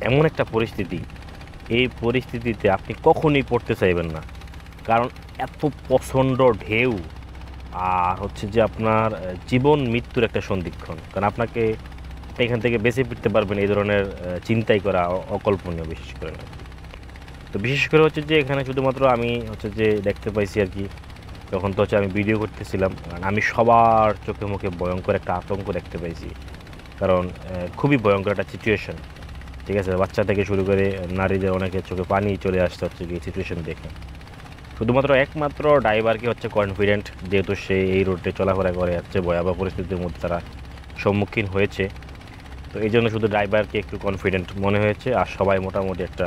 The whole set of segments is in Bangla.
এমন একটা পরিস্থিতি, এই পরিস্থিতিতে আপনি কখনোই পড়তে চাইবেন না, কারণ এত প্রচণ্ড ঢেউ। আর হচ্ছে যে আপনার জীবন মৃত্যুর একটা সন্ধিক্ষণ, কারণ আপনাকে এখান থেকে বেঁচে ফিরতে পারবেন এই ধরনের চিন্তাই করা অকল্পনীয়, বিশেষ করে না। তো বিশেষ করে হচ্ছে যে এখানে শুধুমাত্র আমি হচ্ছে যে দেখতে পাইছি আর কি, তখন তো হচ্ছে আমি ভিডিও করতেছিলাম, কারণ আমি সবার চোখে মুখে ভয়ঙ্কর একটা আতঙ্ক দেখতে পাইছি। কারণ খুবই ভয়ঙ্কর একটা সিচুয়েশন, ঠিক আছে। বাচ্চা থেকে শুরু করে নারীদের অনেকের চোখে পানি চলে আসতে হচ্ছে এই সিচুয়েশন দেখে। শুধুমাত্র একমাত্র ড্রাইভারকে হচ্ছে কনফিডেন্ট, যেহেতু সে এই রোডে চলাফেরা করে হচ্ছে ভয়াবহ পরিস্থিতির মধ্যে তারা সম্মুখীন হয়েছে। তো এই জন্য শুধু ড্রাইভারকে একটু কনফিডেন্ট মনে হয়েছে, আর সবাই মোটামুটি একটা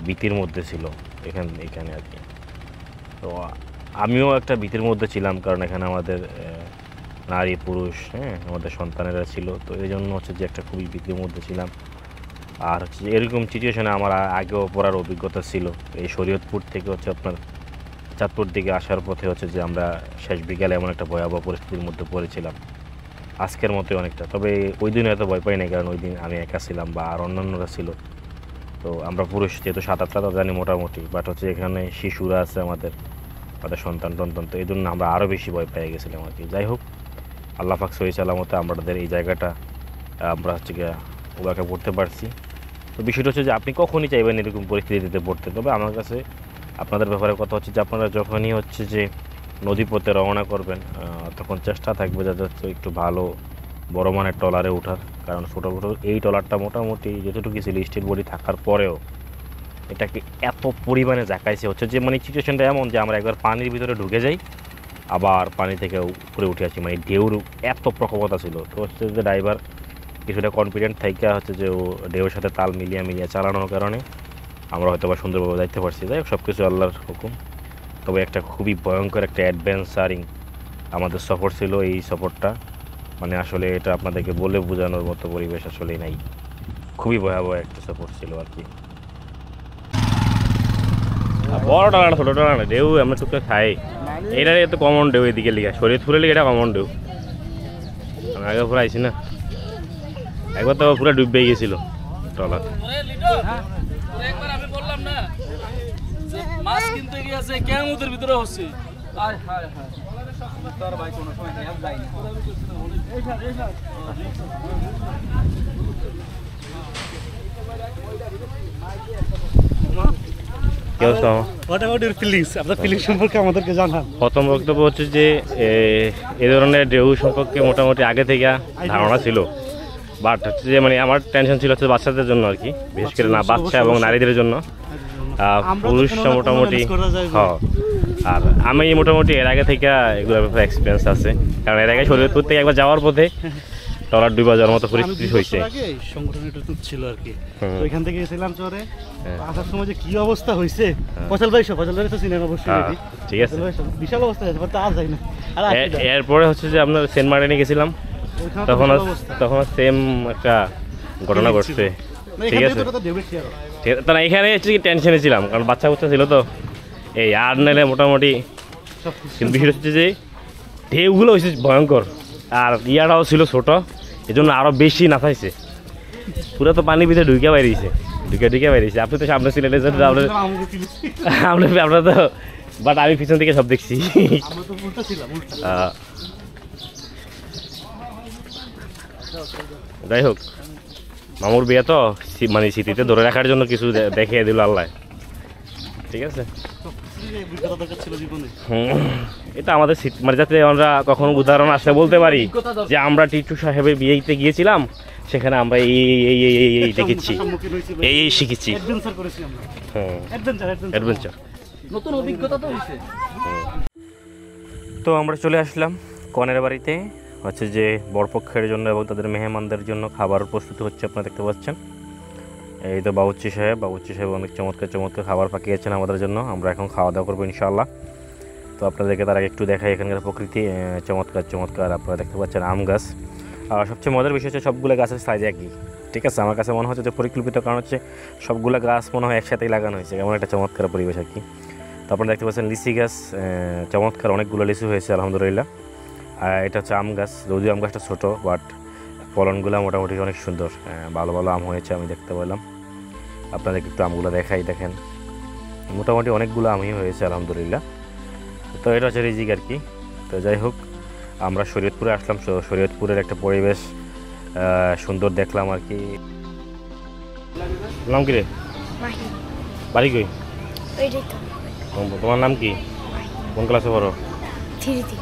ভীতির মধ্যে ছিল এখানে আর কি। তো আমিও একটা ভীতির মধ্যে ছিলাম, কারণ এখানে আমাদের নারী পুরুষ, হ্যাঁ, আমাদের সন্তানেরা ছিল। তো এই জন্য হচ্ছে যে একটা খুবই ভীতির মধ্যে ছিলাম। আর হচ্ছে এরকম সিচুয়েশনে আমার আগেও পড়ার অভিজ্ঞতা ছিল। এই শরীয়তপুর থেকে হচ্ছে আপনার চাঁদপুর দিকে আসার পথে হচ্ছে যে আমরা শেষ বিকালে এমন একটা ভয়াবহ পরিস্থিতির মধ্যে পড়েছিলাম, আজকের মতোই অনেকটা। তবে ওই দিন এত ভয় পাই নাই, কারণ ওই দিন আমি একা ছিলাম বা আর অন্যান্যরা ছিল। তো আমরা পুরুষ যেহেতু 7-8টা তো জানি মোটামুটি, বাট হচ্ছে এখানে শিশুরা আছে আমাদের, তাদের সন্তান টন্তান, তো এই জন্য আমরা আরও বেশি ভয় পেয়ে গেছিলাম আর কি। যাই হোক, আল্লাহ পাক সহি সালামতে আমাদের এই জায়গাটা আমরা হচ্ছে গিয়ে ওভাবে পড়তে পারছি। তো বিষয়টা হচ্ছে যে আপনি কখনই চাইবেন এরকম পরিস্থিতিতে পড়তে। তবে আমার কাছে আপনাদের ব্যাপারে কথা হচ্ছে যে আপনারা যখনই হচ্ছে যে নদীপথে রওনা করবেন, তখন চেষ্টা থাকবে যাতে হচ্ছে একটু ভালো বড় মানের ট্রলারে ওঠার। কারণ ছোটো ছোটো এই ট্রলারটা মোটামুটি যতটুকু ছিল স্টিল বডি থাকার পরেও এটাকে এত পরিমাণে জাকাইছে হচ্ছে যে, মানে সিচুয়েশনটা এমন যে আমরা একবার পানির ভিতরে ঢুকে যাই, আবার পানি থেকে উপরে উঠে আসি, মানে ঢেউর এত প্রখরতা ছিল। তো হচ্ছে যে ড্রাইভার কিছুটা কনফিডেন্ট থাইকা হচ্ছে যে ও ঢেউর সাথে তাল মিলিয়ে চালানোর কারণে আমরা হয়তো বা সুন্দরভাবে যাইতে পারছি। যাই হোক, সব কিছু আল্লাহর হুকুম। তবে একটা খুবই ভয়ঙ্কর একটা অ্যাডভেঞ্চারিং আমাদের সফর ছিল এই সফরটা। মানে আসলে এটা আপনাদেরকে বলে বোঝানোর মতো পরিবেশ আসলেই নাই। খুবই ভয়াবহ একটা সফর ছিল আর কি। বড় টানা ছোটো টানা ঢেউ আমরা চুপটা খাই, এটা এত কমন ঢেউ এদিকে লিখা শরীয়তপুরের লিখে এটা কমন ঢেউ। আমি আগে পুরো আইসি না, একবার তো পুরো ডুবে গেছিল ট্রলার। আমি বললাম না মাছ কিনতে গিয়েছে কেমতের ভিতরে হচ্ছে। প্রথম বক্তব্য হচ্ছে যে এ ধরনের ঢেউ সম্পর্কে মোটামুটি আগে থেকে ধারণা ছিল, বাট হচ্ছে যে মানে আমার টেনশন ছিল হচ্ছে বাচ্চাদের জন্য আর কি, বিশেষ করে না বাচ্চা এবং নারীদের জন্য। পুরুষ মোটামুটি হ্যাঁ। আর আমি মোটামুটি এর আগে থেকে এগুলোর ব্যাপারে এক্সপিরিয়েন্স আছে, কারণ এর আগে শরীয়তপুর থেকে একবার যাওয়ার পথে ট্রলার ডুবে যাওয়ার মতো পরিস্থিতি হয়েছে। সংগঠনের একটু ছিল আর কি, তো এখান থেকে গেছিলাম চরে, আসার সময় যে কি অবস্থা হয়েছে। ফজল ভাই তো সিনেমা অবশ্যই, ঠিক আছে, বিশাল অবস্থা হয়েছে, বাট আর যাই না। আর এরপরে হচ্ছে যে আপনার সেন্ট মার্টিনে গেছিলাম, তখন সেম একটা ঘটনা ঘটছে, ঠিক আছে। তারা এখানে হচ্ছে কি টেনশনে ছিলাম, কারণ বাচ্চা ছিল তো, এই আর নাইলে মোটামুটি। কিন্তু বিষয় হচ্ছে যে ঢেউগুলো হয়েছে ভয়ঙ্কর, আর ইয়াটাও ছিল ছোট, এই জন্য আরও বেশি নাচাইছে। পুরো তো পানির ভিতরে ঢুকে বাইরেছে, ঢুকে বাইরেছে। আপনি তো সামনে ছিলেন, আপনার তো, বাট আমি পিছন থেকে সব দেখছি। যাই হোক, মামুর বিয়ে তো মানে স্মৃতিতে ধরে রাখার জন্য কিছু দেখিয়ে দিল আল্লাহ, ঠিক আছে। এটা আমাদের মানে যাতে আমরা কখনো উদাহরণ আসলে বলতে পারি যে আমরা টিটু সাহেবের বিয়েতে গিয়েছিলাম, সেখানে আমরা এই দেখেছি, এই শিখেছি, অ্যাডভেঞ্চার, নতুন অভিজ্ঞতা তো হয়েছে। তো আমরা চলে আসলাম কনের বাড়িতে, হচ্ছে যে বরপক্ষের জন্য এবং তাদের মেহমানদের জন্য খাবার প্রস্তুত হচ্ছে, আপনারা দেখতে পাচ্ছেন। এই তো বাবুর্চি সাহেব অনেক চমৎকার খাবার পাকিয়েছেন আমাদের জন্য। আমরা এখন খাওয়া দাওয়া করবো ইনশাআল্লাহ। তো আপনাদেরকে তার আগে একটু দেখাই এখানকার প্রকৃতি, চমৎকার আপনারা দেখতে পাচ্ছেন আম গাছ। আর সবচেয়ে মজার বিষয় হচ্ছে সবগুলো গাছের সাইজ একই, ঠিক আছে। আমার কাছে মনে হচ্ছে যে পরিকল্পিত, কারণ হচ্ছে সবগুলো গাছ মনে হয় একসাথেই লাগানো হয়েছে, এমন একটা চমৎকার পরিবেশ আর কি। তো আপনারা দেখতে পাচ্ছেন লিচি গাছ, চমৎকার অনেকগুলো লিচু হয়েছে আলহামদুলিল্লাহ। আর এটা হচ্ছে আম গাছ, যদিও আম গাছটা ছোটো, বাট ফলনগুলো মোটামুটি অনেক সুন্দর, ভালো আম হয়েছে আমি দেখতে পেলাম। আপনাদেরকে একটু আমগুলো দেখাই। দেখেন মোটামুটি অনেকগুলো আমই হয়েছে আলহামদুলিল্লাহ। তো এটা হচ্ছে রিজিক আর কি। তো যাই হোক, আমরা শরীয়তপুরে আসলাম। শরীয়তপুরের একটা পরিবেশ সুন্দর দেখলাম আর কি। নাম কি রে? মাহি বাড়ি কই? ওইটাই তো তোমার নাম কি? কোন ক্লাসে পড়ো? থ্রিতে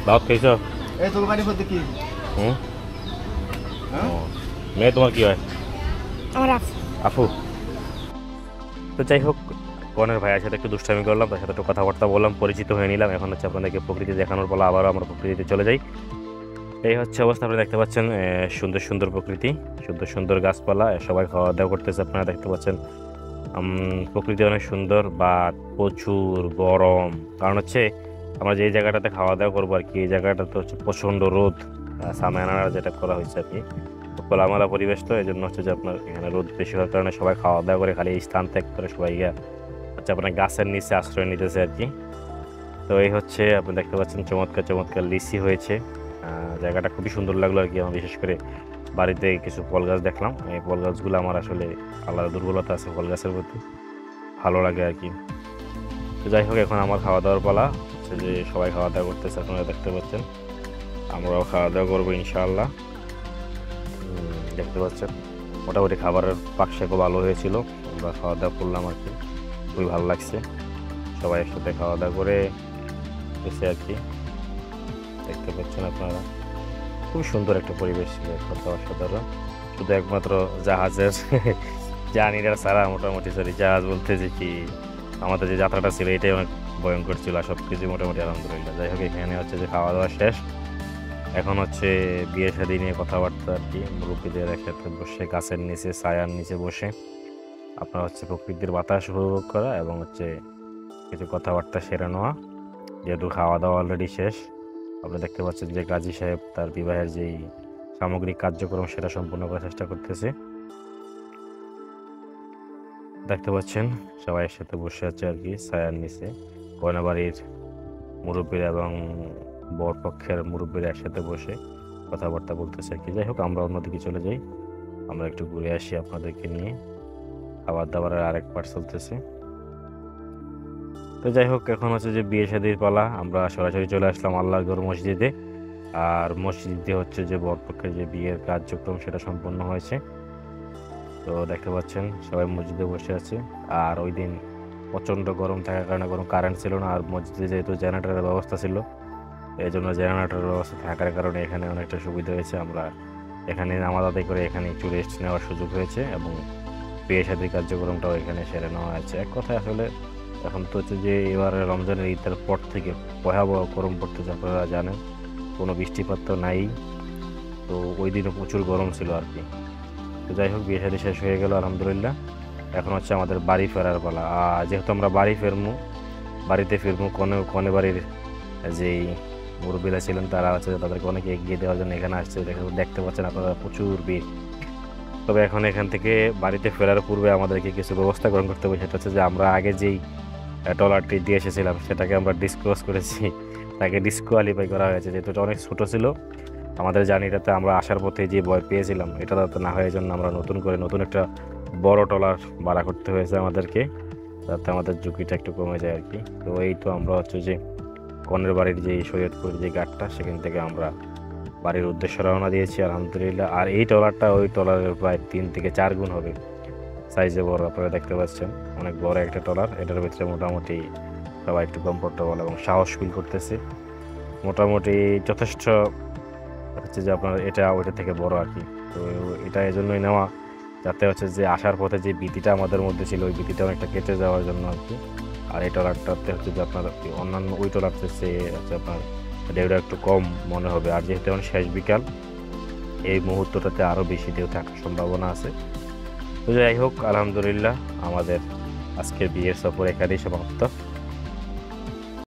দাওয়াত খাইছো? হুম। ও, মেয়ে তোমার কি হয়? আমার আপু আফু। তো যাই হোক, কনের ভাইয়ের সাথে একটু দুষ্টামি করলাম, তার সাথে একটু কথাবার্তা বললাম, পরিচিত হয়ে নিলাম। এখন হচ্ছে আপনাদেরকে প্রকৃতি দেখানোর বলা, আবারও আমরা প্রকৃতিতে চলে যাই। এই হচ্ছে অবস্থা। আপনারা দেখতে পাচ্ছেন সুন্দর সুন্দর প্রকৃতি, সুন্দর সুন্দর গাছপালা, সবাই খাওয়া দাওয়া করতেছে। আপনারা দেখতে পাচ্ছেন প্রকৃতি অনেক সুন্দর, বা প্রচুর গরম। কারণ হচ্ছে আমরা যে জায়গাটাতে খাওয়া দাওয়া করবো আর কি, এই জায়গাটা তো হচ্ছে প্রচণ্ড রোদ, সামায়ানা যেটা করা হয়েছে আর কি। খোলামেলা পরিবেশ, তো এই জন্য হচ্ছে যে আপনার এখানে রোদ বেশি হওয়ার কারণে সবাই খাওয়া দাওয়া করে খালি এই স্থান ত্যাগ করে সবাই হচ্ছে আপনার গাছের নিচে আশ্রয় নিতেছে আর কি। তো এই হচ্ছে আপনি দেখতে পাচ্ছেন চমৎকার চমৎকার লিচি হয়েছে। জায়গাটা খুবই সুন্দর লাগলো আর কি। আমার বিশেষ করে বাড়িতে কিছু ফল গাছ দেখলাম। এই ফল গাছগুলো আমার আসলে আলাদা দুর্বলতা আছে ফল গাছের প্রতি, ভালো লাগে আর কি। তো যাই হোক, এখন আমার খাওয়া দাওয়ার পালা। হচ্ছে যে সবাই খাওয়া দাওয়া করতেছে, আপনারা দেখতে পাচ্ছেন। আমরাও খাওয়া দাওয়া করবো ইনশাআল্লাহ। দেখতে পাচ্ছেন মোটামুটি খাবারের পাকশাকও ভালো হয়েছিল, আমরা খাওয়া দাওয়া করলাম আর কি। খুবই ভালো লাগছে, সবাই একসাথে খাওয়া দাওয়া করে এসে আর কি। দেখতে পাচ্ছেন আপনারা খুব সুন্দর একটা পরিবেশ ছিল, অসাধারণ। শুধু একমাত্র জাহাজের জার্নিটা ছাড়া মোটামুটি, সরি জাহাজ বলতে যে কি, আমাদের যে যাত্রাটা ছিল এটাই অনেক ভয়ঙ্কর ছিল। সব কিছু মোটামুটি আলহামদুলিল্লাহ। যাই হোক, এখানে হচ্ছে যে খাওয়া দাওয়া শেষ, এখন হচ্ছে বিয়ে শাদী নিয়ে কথাবার্তা আর কি। মুরব্বীদের একসাথে বসে গাছের নিচে ছায়ার নিচে বসে আপনার হচ্ছে প্রকৃতির বাতাস উপভোগ করা এবং হচ্ছে কিছু কথাবার্তা সেরে নেওয়া। যেহেতু খাওয়া দাওয়া অলরেডি শেষ, আপনি দেখতে পাচ্ছেন যে গাজী সাহেব তার বিবাহের যেই সামগ্রিক কার্যক্রম সেটা সম্পূর্ণ করার চেষ্টা করতেছে। দেখতে পাচ্ছেন সবাই একসাথে বসে আছে আর কি ছায়ার নিচে। কয়না বাড়ির মুরব্বীরা এবং বর পক্ষের মুরব্বীরা একসাথে বসে কথাবার্তা বলতেছে আর কি। যাই হোক, আমরা অন্যদিকে চলে যাই, আমরা একটু ঘুরে আসি আপনাদেরকে নিয়ে। খাবার দাবারের আরেক পার্ট চলতেছে। তো যাই হোক, এখন হচ্ছে যে বিয়ে শাদীর পালা। আমরা সরাসরি চলে আসলাম আল্লাহগড় মসজিদে। আর মসজিদে হচ্ছে যে বরপক্ষের যে বিয়ের কার্যক্রম সেটা সম্পন্ন হয়েছে। তো দেখতে পাচ্ছেন সবাই মসজিদে বসে আছে। আর ওই দিন প্রচণ্ড গরম থাকার কারণে কোনো কারেন্ট ছিল না, আর মসজিদে যেহেতু জেনারেটরের ব্যবস্থা ছিল, এই জন্য জেনারেটরের ব্যবস্থা থাকার কারণে এখানে অনেকটা সুবিধা হয়েছে। আমরা এখানে নামাজ আদায় করে এখানে একটু রেস্ট নেওয়ার সুযোগ হয়েছে এবং বিয়ে শাদীর কার্যক্রমটাও এখানে সেরে নেওয়া হয়েছে। এক কথায় আসলে এখন তো হচ্ছে যে এবারে রমজানের ঈদের পর থেকে ভয়াবহ গরম পড়তেছে, আপনারা জানেন। কোনো বৃষ্টিপাত তো নাই, তো ওই দিনও প্রচুর গরম ছিল আর কি। তো যাই হোক, বিয়ে শাদী শেষ হয়ে গেল আলহামদুলিল্লাহ। এখন হচ্ছে আমাদের বাড়ি ফেরার পালা। আর যেহেতু আমরা বাড়িতে ফিরবো, কনে বাড়ির যেই মুরব্বীরা ছিলেন তারা হচ্ছে তাদেরকে অনেকে এগিয়ে দেওয়ার জন্য এখানে আসছে। দেখতে পাচ্ছেন আপনারা প্রচুর ভিড়। তবে এখন এখান থেকে বাড়িতে ফেরার পূর্বে আমাদেরকে কিছু ব্যবস্থা গ্রহণ করতে হবে। সেটা হচ্ছে যে আমরা আগে যেই ট্রলারটি দিয়ে এসেছিলাম সেটাকে আমরা ডিসক্লোজ করেছি, তাকে ডিসকোয়ালিফাই করা হয়েছে। যেহেতু এটা অনেক ছোটো ছিল, আমাদের জার্নিটাতে আমরা আসার পথে যে ভয় পেয়েছিলাম এটা যাতে না হয়ে জন্য আমরা নতুন একটা বড় ট্রলার ভাড়া করতে হয়েছে আমাদেরকে, যাতে আমাদের ঝুঁকিটা একটু কমে যায় আর কি। তো এই তো আমরা হচ্ছে যে কনের বাড়ির যে শরীয়তপুর যে ঘাটটা, সেখান থেকে আমরা বাড়ির উদ্দেশ্যে রওনা দিয়েছি আলহামদুলিল্লাহ। আর এই ট্রলারটা ওই ট্রলারের প্রায় 3 থেকে 4 গুণ হবে সাইজে বড়। আপনারা দেখতে পাচ্ছেন অনেক বড় একটা ট্রলার। এটার ভিতরে মোটামুটি সবাই একটু কমফোর্টেবল এবং সাহস ফিল করতেছে। মোটামুটি যথেষ্ট হচ্ছে যে আপনার এটা ওইটা থেকে বড় আর কি। তো এটা এই জন্যই নেওয়া, যাতে হচ্ছে যে আসার পথে যে ভীতিটা আমাদের মধ্যে ছিল ওই ভীতিটা অনেকটা কেটে যাওয়ার জন্য আর কি। আর এই ট্রলারটাতে হচ্ছে যে আপনার অন্যান্য ওই ট্রলারতে সে হচ্ছে আপনার ঢেউটা একটু কম মনে হবে। আর যেহেতু এখন শেষ বিকাল, এই মুহূর্তটাতে আরও বেশি ঢেউ থাকার সম্ভাবনা আছে। তো যাই হোক, আলহামদুলিল্লাহ আমাদের আজকের বিয়ের সফর এখানেই সমাপ্ত।